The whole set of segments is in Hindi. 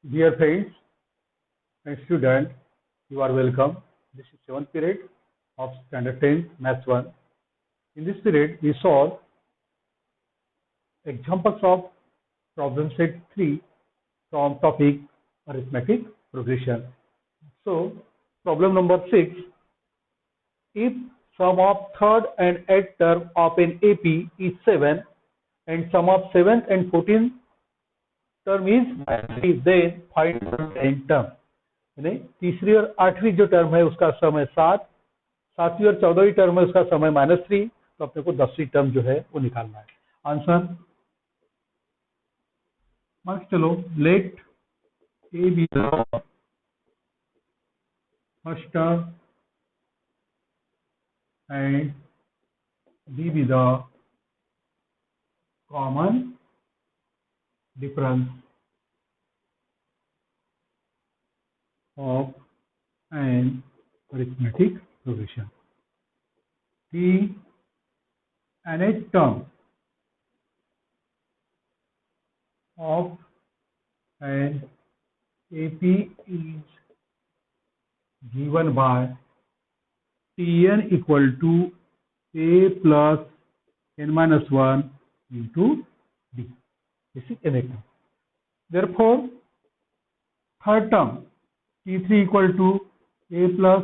Dear friends and students, you are welcome. This is 7th period of Standard 10 Maths 1. In this period, we solve examples of problem set 3 from topic arithmetic progression. So, problem number 6. If sum of third and eighth term of an AP is 7 and sum of 7th and 14th term is 3, then find the 10th term. यानी तीसरी और आठवीं जो टर्म है उसका समय 7, सातवीं और 14वीं टर्म है उसका समय -3, तो अपने को 10वीं टर्म जो है वो निकालना है। आंसर मार्क चलो, let a be the first term and b be the common difference of an arithmetic progression. The nth term of an AP is given by Tn equal to A plus n minus 1 into D. This is nth term. Therefore, third term T3 equal to A plus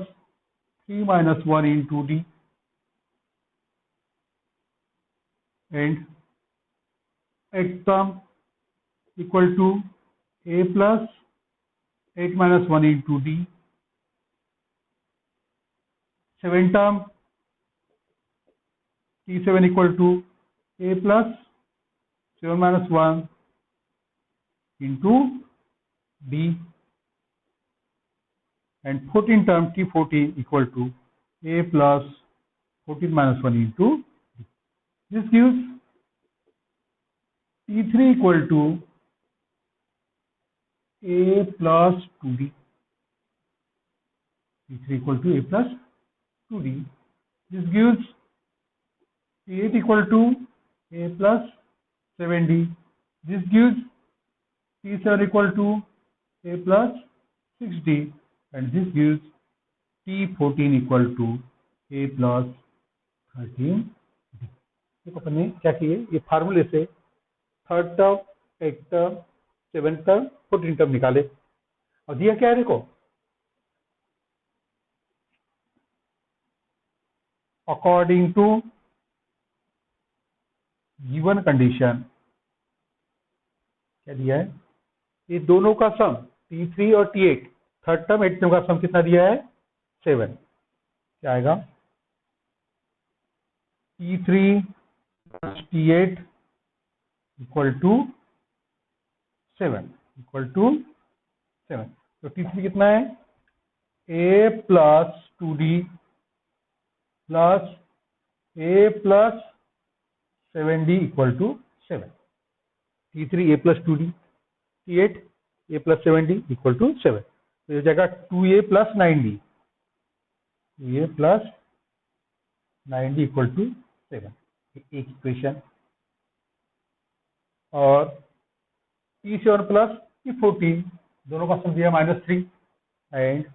3 minus 1 into D, and eighth term equal to A plus 8 minus 1 into D. Seventh term T7 equal to A plus 7 minus 1 into D. And 14th term T14 equal to A plus 14 minus 1 into D. This gives T3 equal to A plus 2D. T3 equal to A plus 2D. This gives T8 equal to A plus 7D. This gives T7 equal to A plus 6D. And this gives T14 equal to A plus 13D. देखो अपन ने क्या किए, ये फार्मूले से third term, eight term, seven term, 14 term निकाले और दिया क्या है, देखो अकॉर्डिंग टू गिवन कंडीशन क्या दिया है, ये दोनों का सम T3 और T8, third term eight term का सम कितना दिया है, 7। क्या आएगा, T3 T8 इक्वल टू 7 तो T3 कितना है, A plus 2D plus A plus 7D equal to 7। T3 A plus 2D, T8 A plus 7D equal to 7। तो ये जाएगा 2A plus 9D, 2A plus 9D equal to 7, एक इक्वेशन। और T7 प्लस T14 दोनों का सम दिया -3 and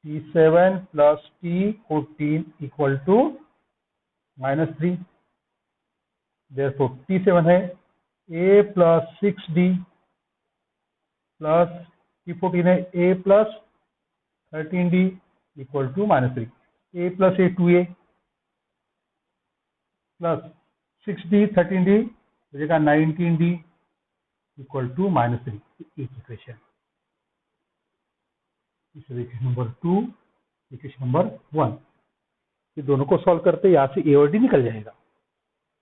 T7 plus T14 equal to -3। Therefore T7 है A plus 6D plus T14 है A plus 13D equal to -3। A plus A 2A plus 6D 13D हो जाएगा 19D इक्वल टू -3, एक equation. Equation number 2, equation number 1, ये दोनों को सॉल्व करते यहाँ से A और D निकल जाएगा।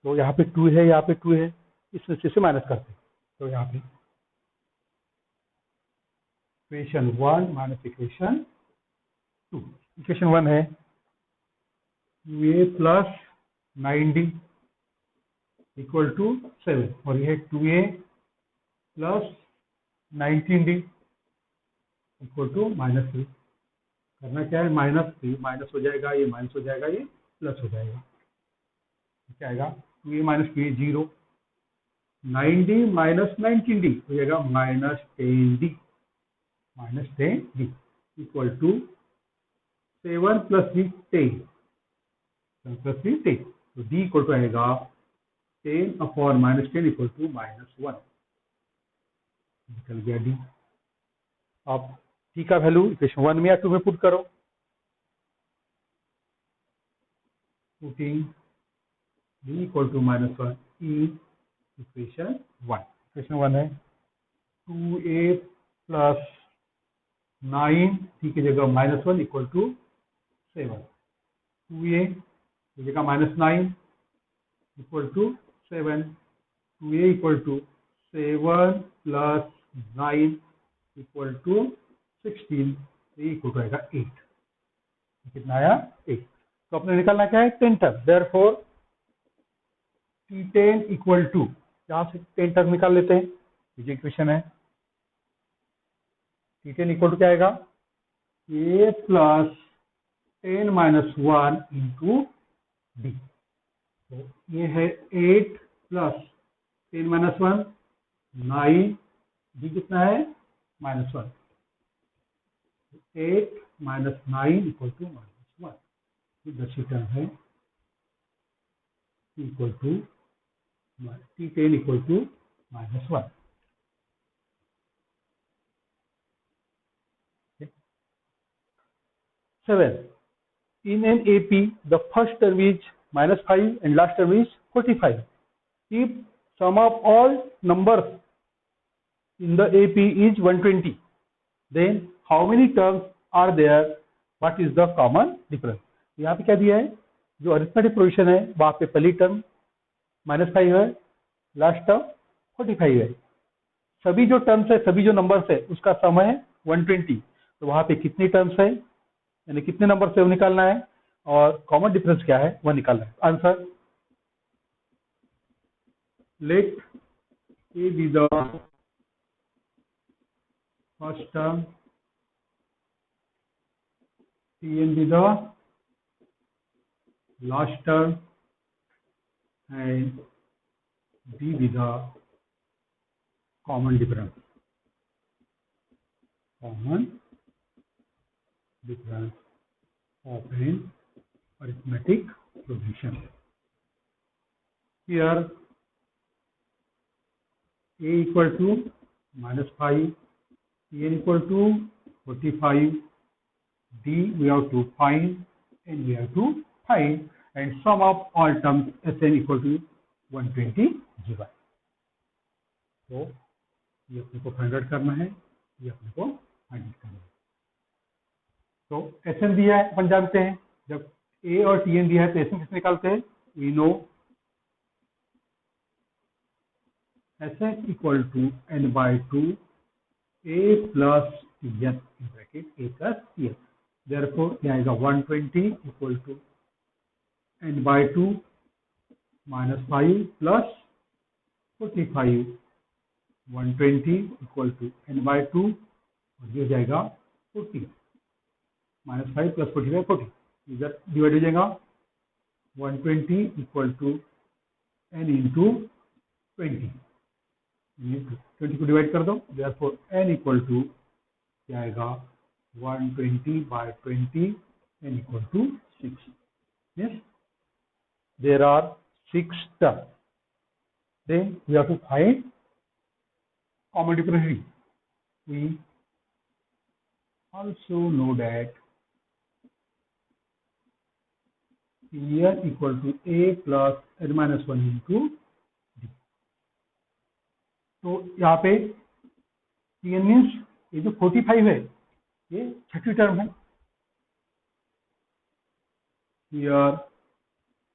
तो यहाँ पे 2 है, यहाँ पे 2 है, इसमें से माइनस करते तो यहाँ पे इक्वेशन 1 माइनस इक्वेशन 2। इक्वेशन 1 है 2A plus 9D equal to 7 और यह 2A plus 19D equal to -3। करना क्या है, -3 माइनस हो जाएगा, ये माइनस हो जाएगा, ये प्लस हो जाएगा। क्या आएगा, 2A minus 2A 0, 9d minus 19d हो जाएगा -10d, -10d equal to 7 plus 3 10, 7 plus 3 10, तो d इक्वल टू आएगा 10 अपॉन -10 इक्वल टू -1, निकल गया d। अब t का वैल्यू इक्वेशन 1 में या 2 में पुट करो, putting d equal to -1 in equation 1, equation 1 है 2a प्लस 9 t की जगह -1 इक्वल टू 7, 2a की जगह -9 equal to 7, 2a equal to 7 plus 9 equal to 16, a equal to आएगा 8, कितना आया 8। तो अपने निकालना क्या है 10 term, therefore T10 equal to, यहां से 10 टर्म निकाल लेते हैं, ये इक्वेशन है T10 इक्वल टू क्या आएगा a plus 10 minus 1 into D, तो ये है 8 प्लस 10 माइनस 1 9, डी कितना है -1, 8 माइनस 9 इक्वल टू -1, दस टर्म है equal to T10 equal to -1। 7. In an AP, the first term is -5 and last term is 45. If sum of all numbers in the AP is 120, then how many terms are there? What is the common difference? यहाँ पे क्या दिया है, जो अरिथमेटिक प्रोविजन है वहां पे पहली टर्म -5 है, लास्ट टर्म 45 है। सभी जो टर्म्स है, सभी जो नंबर्स है उसका सम है 120, तो वहां पे कितनी टर्म्स है यानी कितने नंबर से वो निकालना है और कॉमन डिफरेंस क्या है वह निकालना है। Answer, let a be the first term, Tn be the last term and D be the common difference, common difference of an arithmetic progression. Here a equal to -5, Tn equal to 45, D we have to find and we have to find, and sum of all terms Sn equal to 120 given. तो ये अपने को फाइंड आउट करना है, ये अपने को फाइंड आउट करना है। तो Sn दिया है, अपन जानते हैं जब A और Tn दिया है तो Sn किससे निकालते हैं, we know Sn equal to n/2 A plus Tn in bracket A plus Tn, therefore क्या आएगा 120 equal to n/2 -5 plus 45, 120 equal to n/2 और ये जाएगा 40, -5 प्लस 45 40, इधर डिवाइड हो जाएगा 120 इक्वल टू n इंटू 20, 20 को डिवाइड कर दो, therefore n इक्वल टू क्या आएगा 120/20, n equal to 6. Yes, there are 6 terms. Then we have to find common difference. We also know that Tn equal to A plus n-1 into D. तो यहाँ पे Tn मीन्स ये जो 45 है ये छठी टर्म है। Here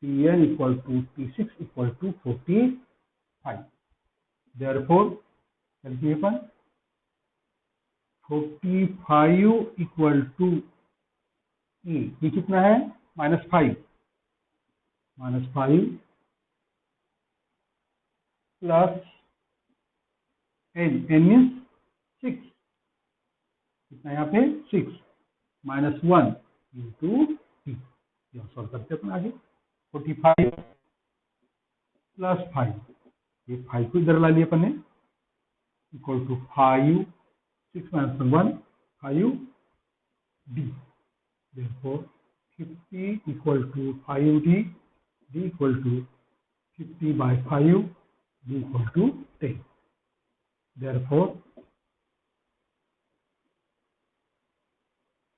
Tn equal to T6 equal to 45. Therefore, चलिए अपन 45 equal to E, ये कितना है -5 प्लस n, n मीन्स 6, कितना यहाँ पे 6 -1 इंटू टी, सॉल्व करते अपन आगे 45 प्लस 5 ये 5 को इधर ला लिया अपन ने, equal to 5, 6 minus 1 5 d, therefore 50 equal to 5d, d equal to 50 by 5, d equal to 10. Therefore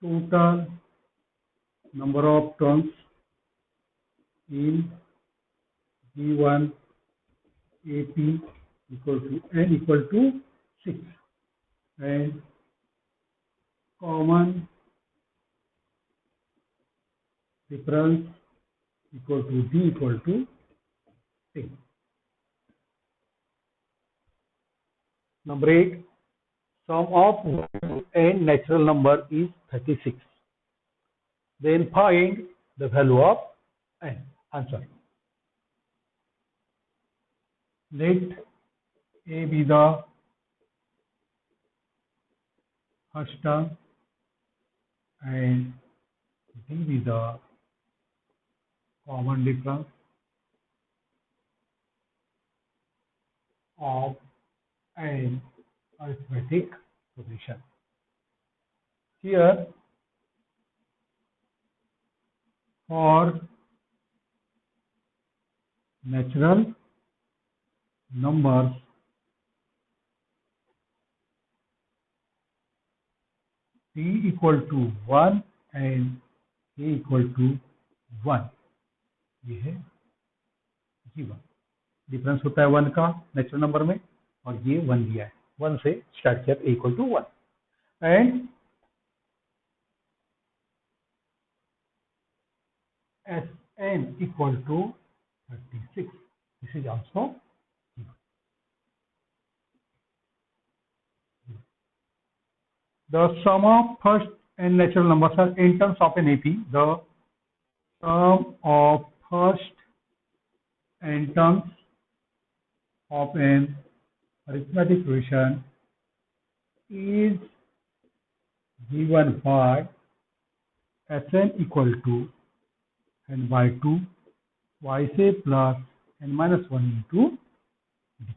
total number of turns in G1 AP equal to n equal to 6, and common difference equal to d equal to 10. Number 8, sum of n natural number is 36. Then find the value of n. Answer. Let A be the first term and D be the common difference of an arithmetic progression. Here, for natural numbers, t equal to 1 and a equal to 1, ये है G1. डिफरेंस होता है 1 का नेचुरल नंबर में, और ये 1 दिया है, 1 से स्टार्ट किया, a equal to 1, and Sn equal to 36. This is also given. The sum of first n natural numbers are in terms of an AP. The sum of first n terms of an arithmetic progression is given by Sn equal to n by 2 y से plus n minus 1 into d.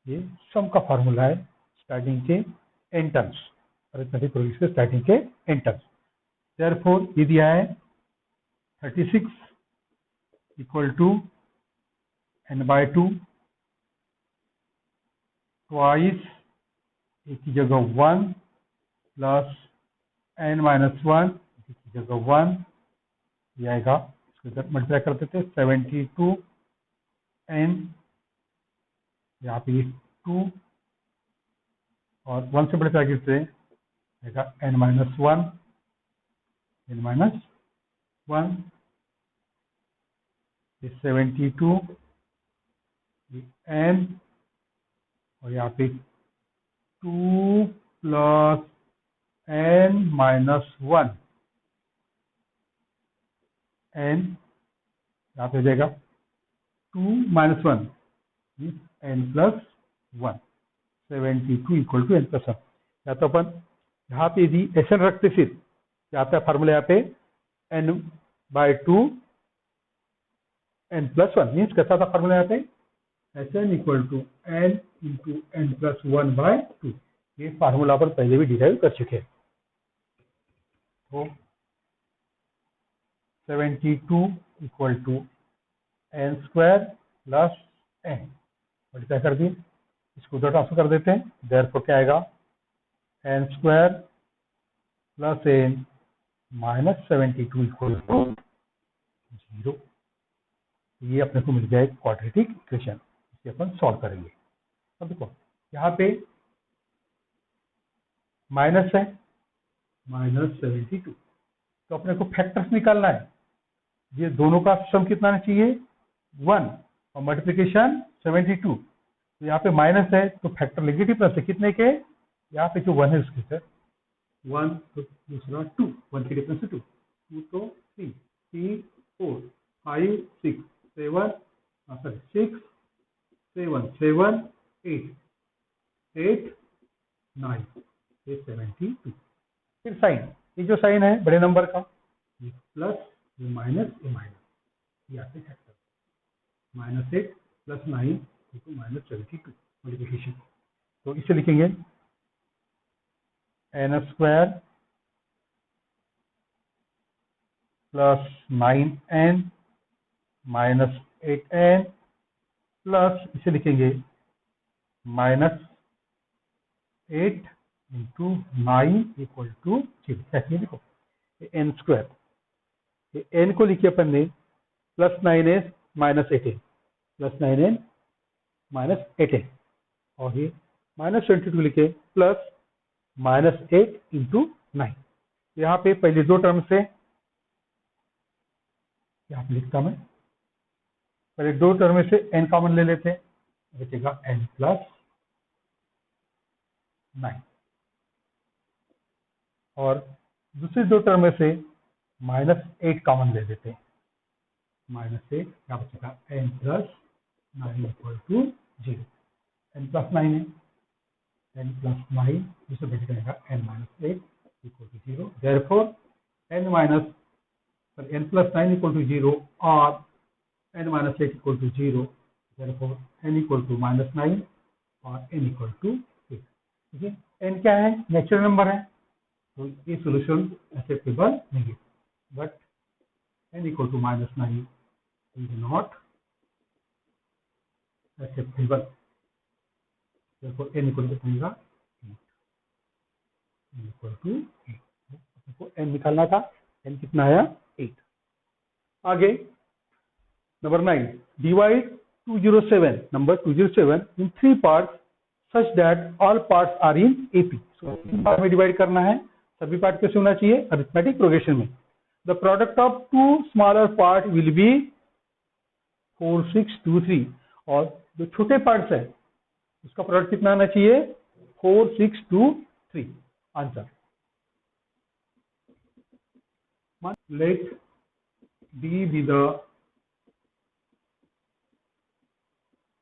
ये सम का फॉर्मूला है स्टार्टिंग के n टर्म्स, अरिथमेटिक प्रोग्रेशन के स्टार्टिंग के n टर्म्स. देयरफॉर ये दिया है 36 equal to n by 2 twice A की जगह 1 प्लस n minus 1 की जगह 1, ये आएगा, इसको इधर मल्टीप्लाई कर देते 72 n, यहाँ पे 2 और 1 से मल्टीप्लाई करते आएगा n minus 1, n minus 1, ये 72 ये n, और यहाँ पे 2 प्लस n minus 1 n, यहाँ पे हो जाएगा 2 minus 1 n plus 1, 72 equal to n plus 1. या तो अपन यहाँ पे यदि Sn रखते, फिर यहाँ पे फार्मूला यहाँ पे n by 2 n plus 1 means कैसा था फार्मूला यहाँ पे Sn equal to n into n plus 1 by 2. ये फार्मूला अपन पहले भी डिराइव कर चुके हैं. तो 72 equal to n square plus n, multiply कर दिए, इसको उधर ट्रांसफर कर देते हैं. देयरफॉर क्या आएगा n square plus n minus 72 equal to 0. ये अपने को मिल जाए क्वाड्रेटिक इक्वेशन, इसे अपन सॉल्व करेंगे. अब देखो यहाँ पे माइनस है, माइनस 72, तो अपने को फैक्टर्स निकालना है. ये दोनों का सम कितना आना चाहिए 1 और मल्टीप्लिकेशन 72. तो यहाँ पे माइनस है तो फैक्टर नेगेटिव प्लस है, कितने के, यहाँ पे जो 1 है उसके सर 1, तो दूसरा 2, 1 के डिफरेंस से 2, 2 तो 3, 3 4 5 6 7 6 7 7 8 8 9, ये 72. फिर साइन, ये जो साइन है बड़े नंबर का, ये प्लस ये माइनस ये माइनस, ये आते फैक्टर -8 + 9 माइनस 72 मल्टीप्लिकेशन। तो इसे लिखेंगे n square plus 9n minus 8n plus इसे लिखेंगे माइनस 8 इंटू 9 इक्वल टू 0। ऐसे लिखो n स्क्वायर, n को लिखिए अपन ने plus 9n minus 8n plus 9n minus 8n, और ये माइनस 22 लिखे प्लस माइनस 8 इंटू 9। यहाँ पे पहले दो टर्म से यहाँ पे लिखता मैं, पहले दो टर्म में से n कॉमन ले लेते हैं, बचेगा n प्लस 9, और दूसरी दो टर्म में से माइनस 8 कॉमन ले लेते हैं, माइनस 8 क्या बचेगा n plus 9 equal to 0। n plus 9 है, n प्लस 9 जिसे बच जाएगा n minus 8 equal to 0। Therefore n plus 9 equal to 0 और n minus 8 equal to 0। Therefore n equal to minus 9 और n इक्वल टू 8। ठीक है, n क्या है, नेचुरल नंबर है, तो ये सोल्यूशन एक्सेप्टेबल नहीं है। But n equal to minus 9 is not acceptable, therefore n equal to बनेगा n इक्वल टू 8। n निकालना था, n कितना आया 8। आगे number 9, divide 207 number 207 in 3 parts such that all parts are in AP. तीन पार्ट में डिवाइड करना है, सभी पार्ट कैसे होना चाहिए, अरिथमेटिक प्रोग्रेशन में। The product of two smaller part will be 4 6 2 3, और जो छोटे पार्ट्स है उसका प्रोडक्ट कितना आना चाहिए 4 6 2 3। Answer, let d be the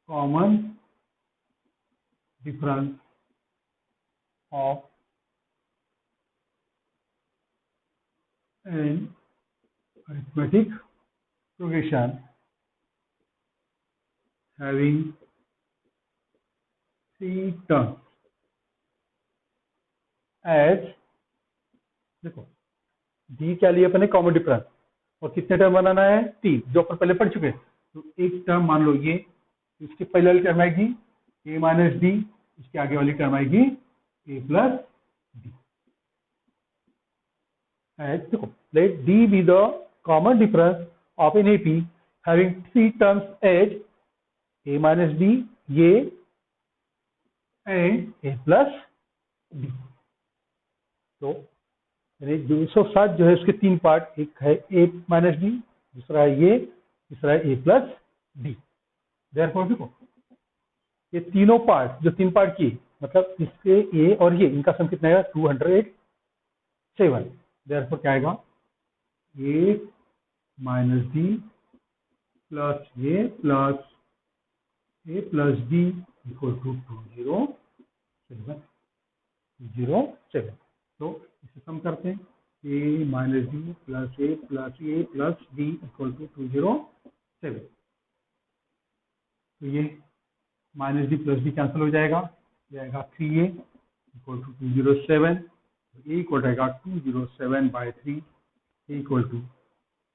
common difference of an arithmetic progression having 3 terms as, देखो डी क्या लिए अपने कॉमन डिफरेंस, और कितने टर्म बनाना है 3, जो अपन पहले पढ़ चुके हैं। तो एक टर्म मान लो ये, इसकी पहले वाली टर्म आएगी a माइनस डी, इसके आगे वाली टर्म आएगी a प्लस डी। देखो let d be the common difference of an AP having 3 terms as a minus d, ये एंड a प्लस डी। तो 207 जो है उसके 3 पार्ट, एक है a माइनस डी, दूसरा है ये, तीसरा है a प्लस डी। देयरफॉर देखो ये तीनों पार्ट, जो 3 पार्ट की, मतलब इसके ए और ये, इनका सम कितना आएगा 207। देयरफॉर क्या आएगा a minus d plus a plus d equal to 207। तो इसे सम करते हैं, a minus d plus a plus d equal to 207। तो ये minus d plus d cancel हो जाएगा, ये आएगा 3a इक्वल टू 207। तो a इक्वल रहेगा 207 बाई 3, a इक्वल टू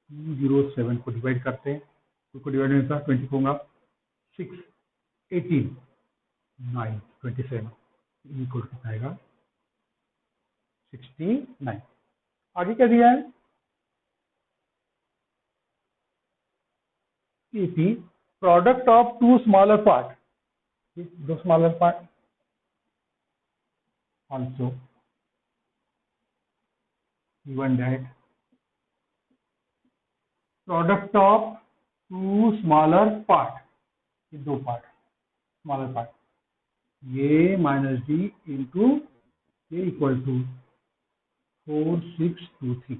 207 को डिवाइड करते हैं, 2 को डिवाइड होने का 20 होगा 6 18 9 27, इक्वल कितना आएगा 69। आगे क्या दिया है, AP product of 2 smaller part, 2 smaller part also given that product of 2 smaller part, ये 2 पार्ट स्मॉलर पार्ट, ये माइनस डी इंटू ये इक्वल टू 4 6 2 3।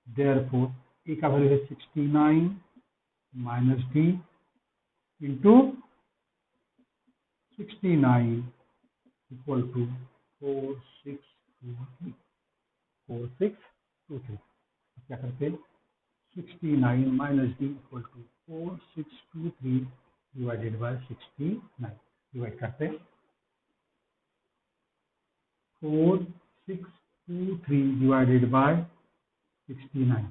देयरफॉर ए का वैल्यू है 69 minus d into 69 equal to 4 6 2 3। क्या करते हैं, 69 minus d equal to 4623 divided by 69. Divide करते हैं 4623 divided by 69.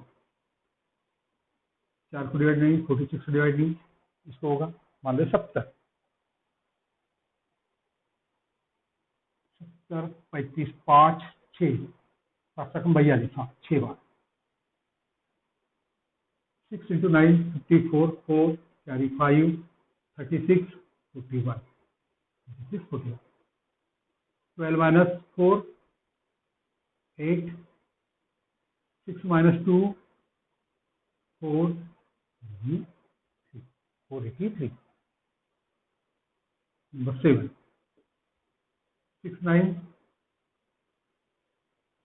4 को डिवाइड नहीं, 46 को डिवाइड नहीं, इसको होगा मान लो 70. 70 35 5 6 7 7 42. हाँ 6 बार 6 into 9 54 4 carry 5 36 51 36 41. 12 minus 4 8 6 minus 2 4 483. Number 7 69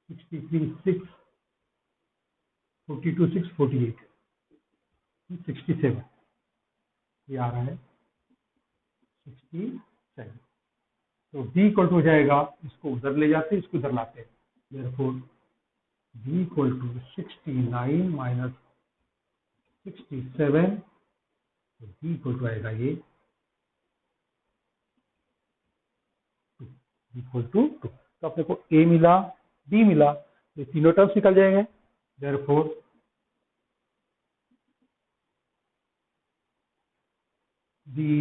63 6 42 6 48 67. ये आ रहा है 67. तो d इक्वल टू हो जाएगा, इसको उधर ले जाते हैं, इसको उधर लाते हैं. Therefore d equal to 69 minus 67. तो d इक्वल टू आएगा ये इक्वल टू 2. तो अपने को a मिला, d मिला, ये तीनों टर्म्स निकल जाएंगे. Therefore the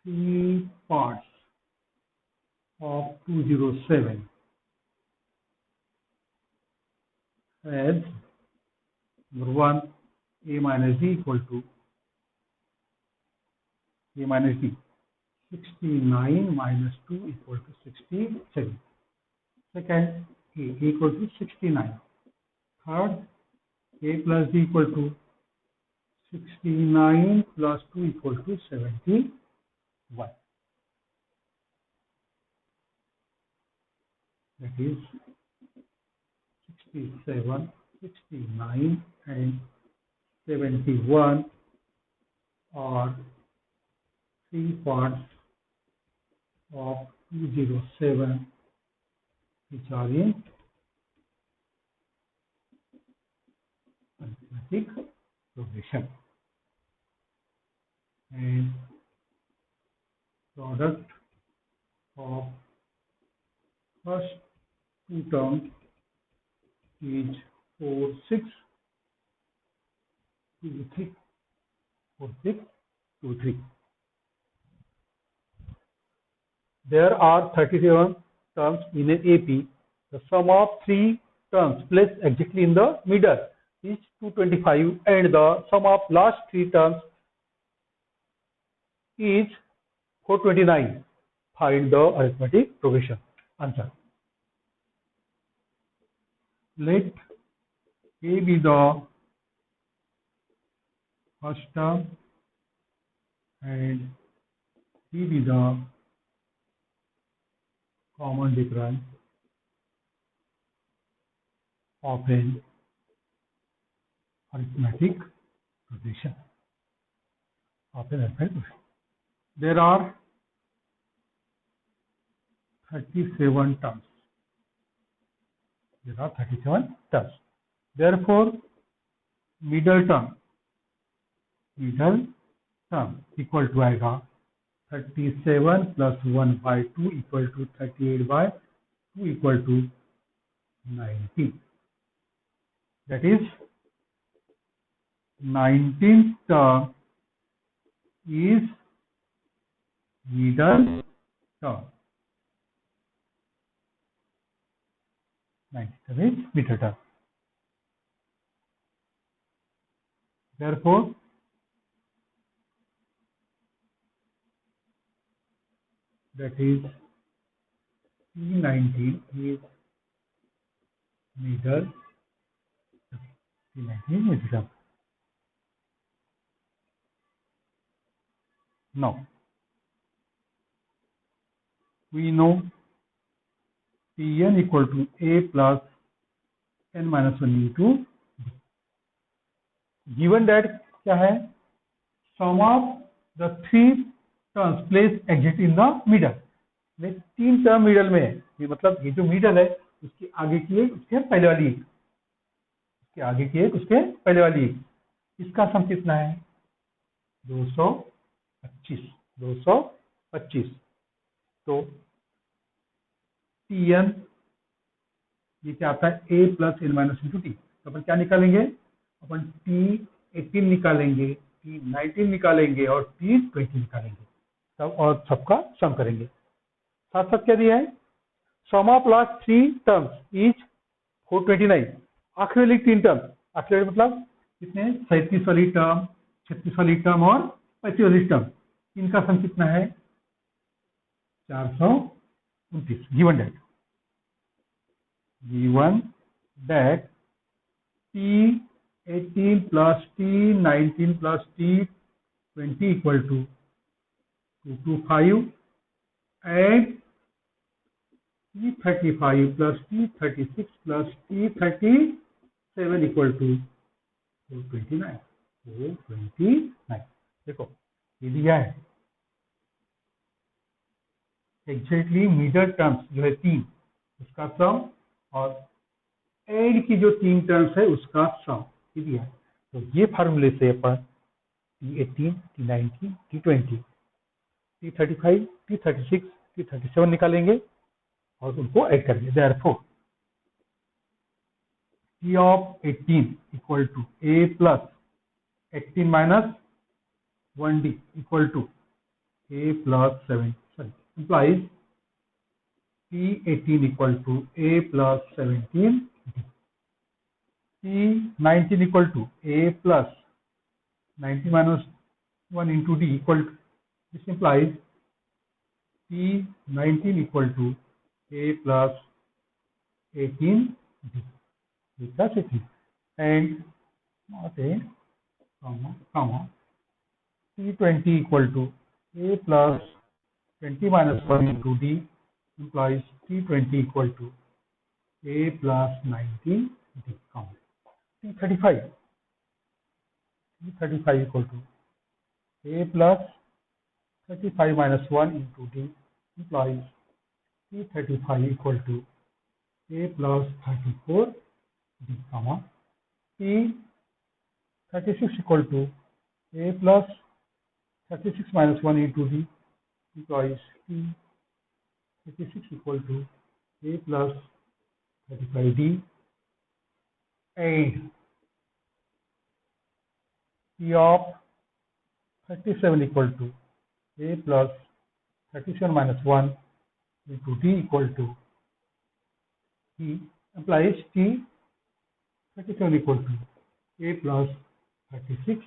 three parts of 207 as number 1 a minus d equal to a minus d 69 minus 2 equal to 67. Second, a equal to 69. Third, a plus d equal to 69 plus 2 equal to 71. That is 67, 69 and 71 are three parts of 207 which are in arithmetic progression. And product of first two terms is 4 6 2 3 4 6 2 3. There are 37 terms in an AP. The sum of three terms placed exactly in the middle is 225 and the sum of last three terms is 429. Find the arithmetic progression. Answer. Let A be the first term and B be the common difference of an arithmetic progression. There are 37 terms. There are 37 terms. Therefore, middle term equal to आएगा 37 plus 1 by 2 equal to 38 by 2 equal to 90. That is 19th term is middle term. 19th term is middle term. Therefore, that is P19 is middle. P19 is middle term. Now, we know Pn equal to A plus n minus 1 into B. Given that क्या है? Sum of the three terms placed exact in the middle. में तीन टर्म मिडल में है, ये मतलब ये जो मिडल है उसके आगे की है, उसके पहले वाली उसके आगे की एक, उसके पहले वाली एक, इसका सम कितना है? 225। 225। तो Tn ये क्या आता है? a plus n minus into t. तो अपन क्या निकालेंगे? अपन T18 निकालेंगे, T19 निकालेंगे और T20 निकालेंगे सब, और सबका सम करेंगे। साथ साथ क्या दिया है? सम ऑफ लास्ट 3 टर्म्स इज 429। आखिरी वाली 3 टर्म, आखिरी वाली मतलब कितने? 37 वाली टर्म, 36 वाली टर्म और 35 वाली टर्म, इनका सम कितना है? 429। given that T18 plus T19 plus T20 equal to 225 and T35 plus T36 plus T37 equal to 429। 429 देखो ये दिया है एग्जैक्टली मिडल टर्म्स जो है 3 उसका सम और एंड की जो 3 टर्म्स है उसका सम ये दिया है। तो ये फार्मूले से अपन T18, T19, T20, T35, T36, T37 निकालेंगे और उनको ऐड करेंगे। Therefore T of 18 equal to A plus 18 minus 1D equal to A plus 7, sorry, implies T18 equal to A plus 17D. T19 equal to A plus 19 minus 1 into D equal to, this implies T19 equal to A plus 18D. Plus 18 and not a comma T20 equal to A plus 20 minus 1 into D implies T20 equal to A plus 19D, comma T35 equal to A plus 35 minus 1 into D implies T35 equal to A plus 34D, comma T36 equal to A plus 36 minus 1 into D implies T36 equal to A plus 35D and T of 37 equal to A plus 37 minus 1 into D equal to T implies T37 equal to A plus 36D.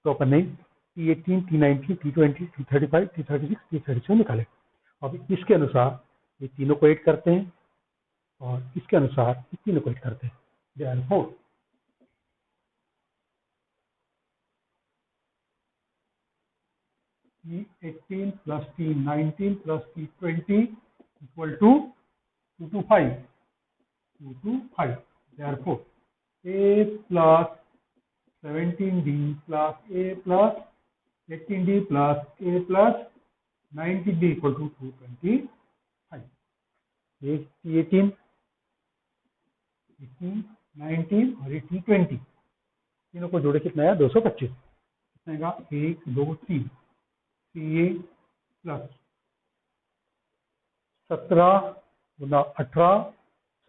तो अपन ने T18, T19, T20, T35, T36, T37 निकाले। अब इसके अनुसार ये तीनों को ऐड करते हैं और इसके अनुसार ये तीनों को ऐड करते हैं। Therefore T18 plus T19 plus T20 equal to 225. 225. Therefore A plus 17D plus A plus 18D plus A plus 19D equal to 225. ये T18, 19 और ये T20 तीनों को जोड़े कितना है? 225। कितना आएगा? 1, 2, 3 CA प्लस 17 गुना 18,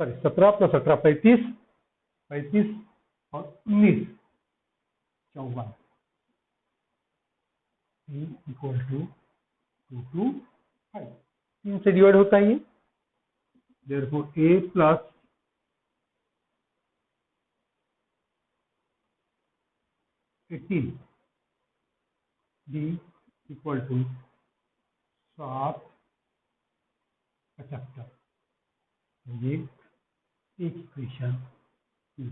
सॉरी 17 प्लस 18 35, 35 और 19 54 इक्वल टू 225। 3 से डिवाइड होता है ये। Therefore A plus 18 D equal to 775। ये एक इक्वेशन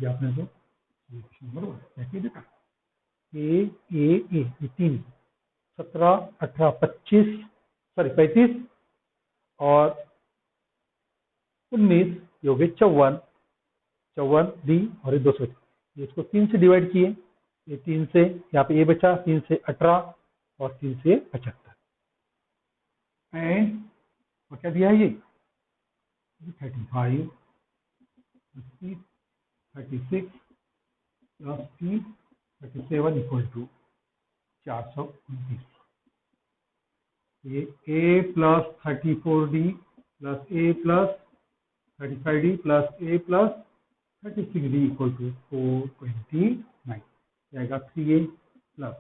आपने तो बराबर कैसे देखा? ए 3 17, 18, 25, सॉरी 35 और 19 ये हो गए 54, 54 डी और ये 200। इसको 3 से डिवाइड किए, ये 3 से यहाँ पे ये बचा, 3 से 18 और 3 से 75 एंड और क्या दिया है ये 35 प्लस 36 प्लस 37 इक्वल टू 429। ये a plus 34d plus a plus 35d plus a plus 36d equal to 429 जाएगा। 3a प्लस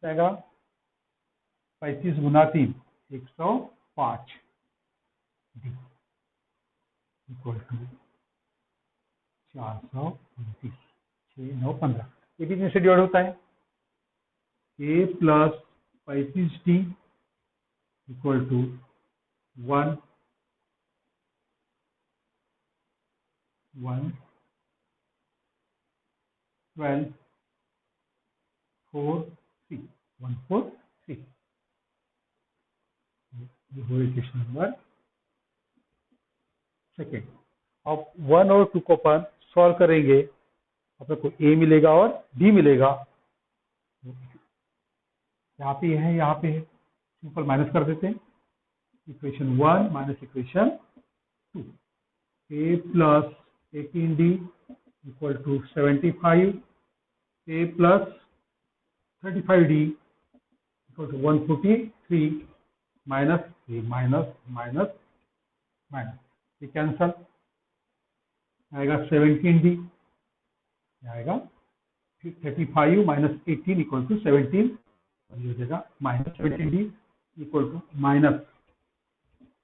जाएगा 35 गुना 3 105 d इक्वल टू 429 6 9 15। ये कितने से डिवाइड होता है? a plus 35d equal to 1 1 12 4 3 1 4 3। ये हो इक्वेशन नंबर सेकेंड। अब 1 और 2 को अपन सॉल्व करेंगे, अपने को a मिलेगा और d मिलेगा। यहाँ पे है, यहाँ पे है, सिंपल माइनस कर देते हैं। Equation 1 minus equation 2, a plus 18d equal to 75, a plus 35d equal to 143 minus a minus minus minus, ये कैंसल आएगा 17d आएगा। फिर 35 माइनस 18 इक्वल टू 17 और ये हो जाएगा minus 17d equal to minus,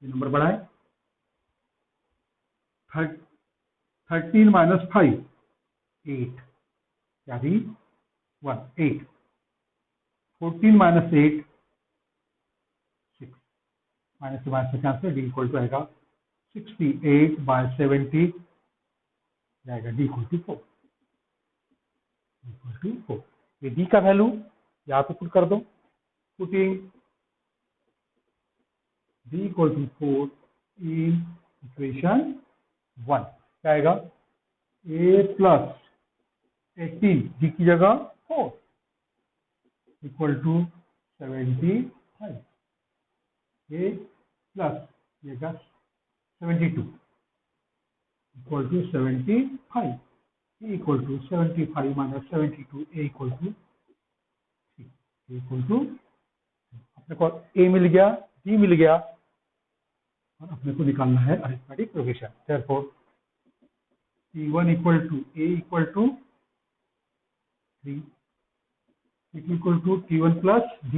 ये नंबर बढ़ाए 13 माइनस 5 8 यानी 1 8, 14 माइनस 8 6 माइनस से माइनस से कैंसिल, डी इक्वल टू आएगा 68 बाय 70 जाएगा डी इक्वल टू 4। ये डी का वैल्यू यहाँ पे पुट कर दो, putting d equal to 4 in equation 1 क्या आएगा? a प्लस 18 डी की जगह 4 equal to 75, a plus 72 equal to 75, a equal to 75 minus 72, a equal to 3, equal to अपने को a मिल गया, d मिल गया और अपने को निकालना है arithmetic progression. Therefore T1 equal to a equal to 3 equal to T1 plus d,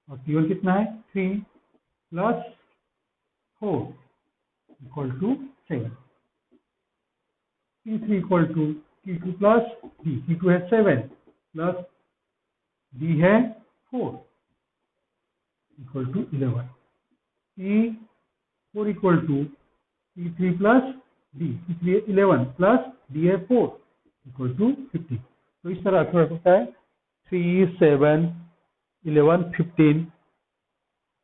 और T1 कितना है 3 plus 4 equal to 7, T3 equal to T2 plus d, T2 है 7 प्लस d है 4 equal to 11, T4 equal to T3 plus d, T3 है 11 प्लस d है 4 इक्वल टू 50। तो इस तरह अर्थमेटिक होता है 3 7 11 15,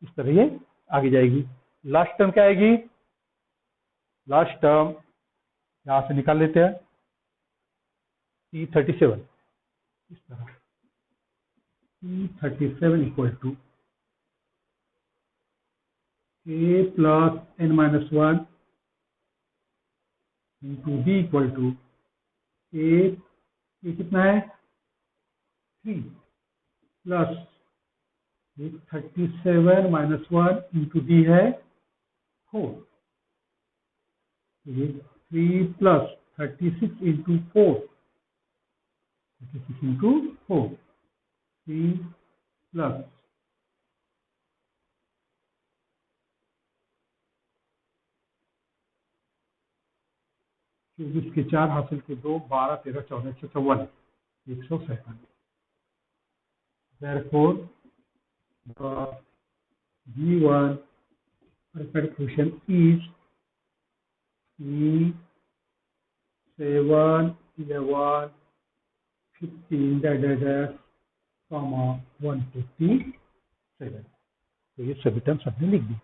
इस तरह ये आगे जाएगी। लास्ट टर्म क्या आएगी? लास्ट टर्म यहां से निकाल लेते हैं T37, इस तरह T37 equal to a plus n minus 1 into d equal to a, ये कितना है 3 प्लस 37 माइनस 1 इंटू डी है 4, ये 3 प्लस 36 इंटू 4, 36 इंटू 4, 3 प्लस 24 के 4 हासिल के 2 12 13 14 154 147। Therefore, the given arithmetic function is 3 7 11 15 dash comma 157। तो ये सभी टर्म्स हमने लिख दी।